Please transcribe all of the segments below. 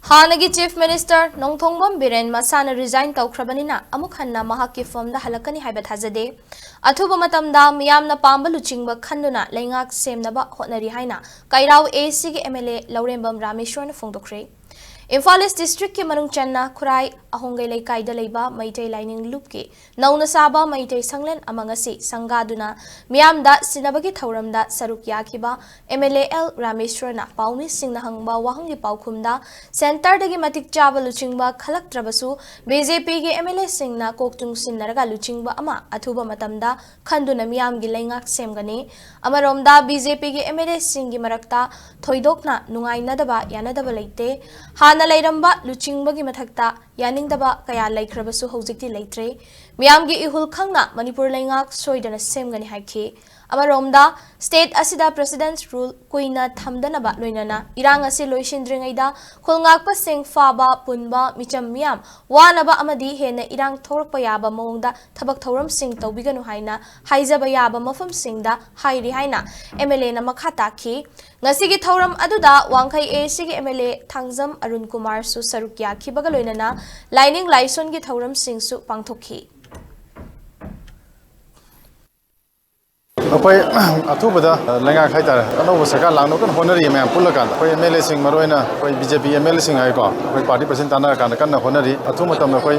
हानगी chief minister Nongthombam Biren मसाना resign तौख्रबनिना अमुक हन्ना महाकी फॉर्मदा हलक्कनी हाइबा थाजदे अथुबा मतमदा मियामना पांबा लुचिंगबा खंदुना लेंगाक सेमनबा होटनरी हाइना कैराव एसी के एमएलए लौरेंबम रामेश्वर फोंदोख्रे इम्फाल ईस्ट डिस्ट्रिक्ट के मनुंग चन्ना खुराई अहोंगे लेकाइदा लेबा मैतै लाइनिंग लूप के नौना साबा मैतै संगलेन अमंगसी संगादुना मियामदा सिनबगी थौरमदा सरुक याखिबा एमएलए एल रामेश्वरना पाउमी सिंगना हंगबा वाहंगी पाउखुमदा सेंटर दगी मतिक चाबा लुचिंगबा खलक्त्रबसु बीजेपी के एमएलए सिंगना कोक्तुंग सिनरगा लुचिंगबा अमा अथुबा मतमदा खंदुना मियामगी लेंगाक सेमगनी अमरोमदा बीजेपी के एमएलए सिंगी मरक्ता थोइदोकना नुंगाइनदबा यानदबा लेते हाना लैरंबा लुचिंगबगी मथक्ता यानिंगदबा कया लैख्रबसु हौजिक्ति लैत्रे मियामगी इहुल खंगना मणिपुर लेंगाक सोइदना सेमगनी हाइखि अमरोमदा स्टेट असिदा प्रेसिडेंट्स रूल कुइना थमदनबा लोइनना इरांग असि लोइसिंद्रिङैदा खुलंगाकपा सिंग फाबा पुनबा मिचम मियाम वानबा अमदि हेन इरांग थोरकपा याबा मौंगदा थबक थौरम सिंग तौबिगनु हाइना हाइजबा याबा मफम सिंगदा हाइरि हाइना एमएलए ना मखा ताखि ngasi gi thauram aduda wangkhai AC gi MLA Thangjam Arun Kumar su saruk yakhibaga loinana lining laison gi thauram sing su pangthokhi अकोई अथुबदा लेंगा खाइतार अनोब सरकार लांनो कन होनरी मैम पुलका कोई एमएलए सिंग मरोइना कोई बीजेपी एमएलए सिंग आइको कोई पार्टी प्रेसिडेंट ताना कान कन होनरी अथुमतम कोई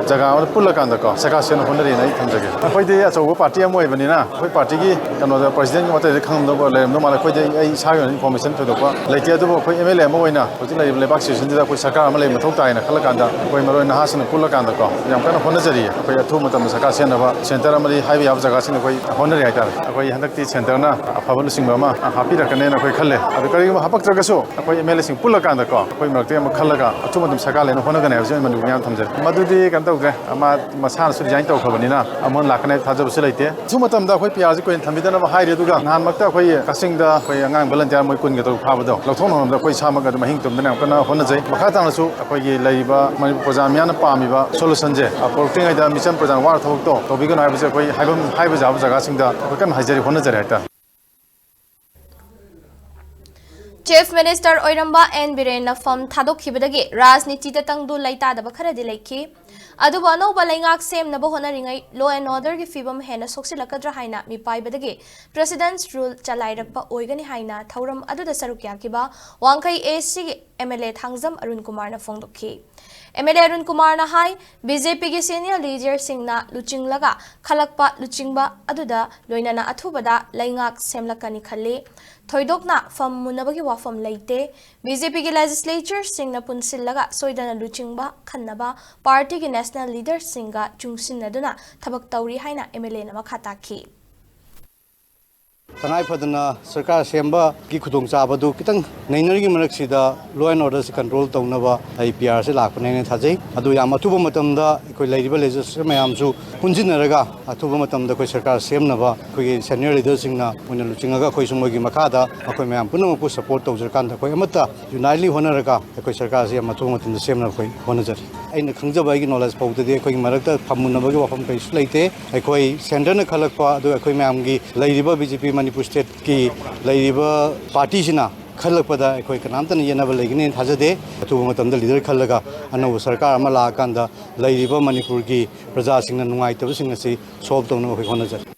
जगह और पुलका को सरकार सेन होनरी नै थमजगे कोई दे अचौबो पार्टी अम ओइबनिना कोई पार्टी की कनो प्रेसिडेंट की मते खंगदो को लेमनो माला कोई दे आई सागन इन्फॉर्मेशन थदोको लेते अदुबो कोई एमएलए अम ओइना होजि लै लेबाक सिसन दिदा कोई सरकार अम लै मथौ ताइना खलकांदा कोई मरोइना हासन पुलकांदा को याम कन होनजरी कोई अथुमतम सरकार सेनबा सेंटर अमरी हाइवे याब जगह सिन कोई होनरी आइतार अखोई हंदक्ति सेंटरना अफबल सिंगबमा हापिरकनेना कोई खल्ले अदु करिगम हापक्त्रगसो अखोई एमएलए सिंग पुलकांदा को अखोई मरते अम खल्लगा अचुमदम सरकार लेना होनगने हजै मनु याम थमजर मदुदी कन तौग्रे अमा मसान सु डिजाइन तौखबनिना अमन लाखने थाजबसु लेते सुमतमदा अखोई पियाजी कोइन थमिदना हाइरे दुगा नान मक्ता अखोई कासिंगदा अखोई अंगांग वॉलंटियर मोय कुन गतो फाबदो लौथोनमदा अखोई सामग अदु महिंग तुमदना कना होनजै मखा तानसु अखोई लैबा मणिपुर प्रजा मियान पामिबा सोल्यूशन जे अपोर्टिंगैदा मिशन प्रजा वार थोकतो तोबिगन हाइबसे अखोई हाइबा जाब जगह सिंगदा अखोई कन हाइजरी होनजरै हाइता चीफ मिनिस्टर ओइरंबा एन बिरेन फम थादोखिबदगी राजनीति तंगदु लैतादब खरदि लैखि अदुबो अनौबा लैंगाक सेमनबो होनरिङै लॉ एंड ऑर्डर की फिबम हेन सोक्सिलकद्रा हाइना मिपाइबदगी प्रेसिडेंट्स रूल चलाइरकपा ओइगनि हाइना थौरम अदुदा सरुक याकिबा वांखै एसी एमएलए थांगजम अरुण कुमार न फोंदोखि एमएलए अरुण कुमार न हाई बीजेपी के सीनियर लीडर सिंगना लुचिंगलगा खलकपा लुचिंगबा अदुदा लोइनना अथुबदा लैंगाक सेमलकनि खल्ले थोइदोकना फम मुनबगी वाफम लैते बीजेपी के लेजिस्लेचर सिंगना पुनसिलगा सोइदना लुचिंगबा खन्नबा पार्टी के नेशनल लीडर सिंगा चुंगसिनदुना थबक तौरी हाइना एमएलए न मखा ताखि तंगाई फदना सरकार सेम्बा की खुदोंग चाबदु कितंग नैनरगी मरक्सिदा लॉ एंड ऑर्डर से कंट्रोल तौनबा आईपीआर से लाखने ने थाजै अदु याम अथुबा मतमदा कोई लैरिबा लेजिस्लेचर मयामसु पुंजिनरगा अथुबा मतमदा कोई सरकार सेमनबा कोई सीनियर लीडर सिंगना उन लुचिंगगा कोई सुमोगी मखादा कोई मयाम पुनमपु सपोर्ट तौजरकांदा कोई अमता यूनाइटली होनरगा कोई सरकार से अथुबा मतमदा सेमना कोई होनजरी अइन खंगजबागी नॉलेज पौददे कोई मरक्ता फमुनबगी वफम कैसु लैते कोई सेंटर न खलकपा अदु कोई मयामगी लैरिबा बीजेपी मणिपुर स्टेट की लैरिबा पार्टी सिना खलकपदा कोई कनामतन येनबा लेगने थाजदे अथुबा मतमदा लीडर खलगा अनौ सरकार अमा लाकांदा लैरिबा मणिपुर की प्रजा सिंगना नुंगाइतबसिंग असि सॉल्व तौना होनजरी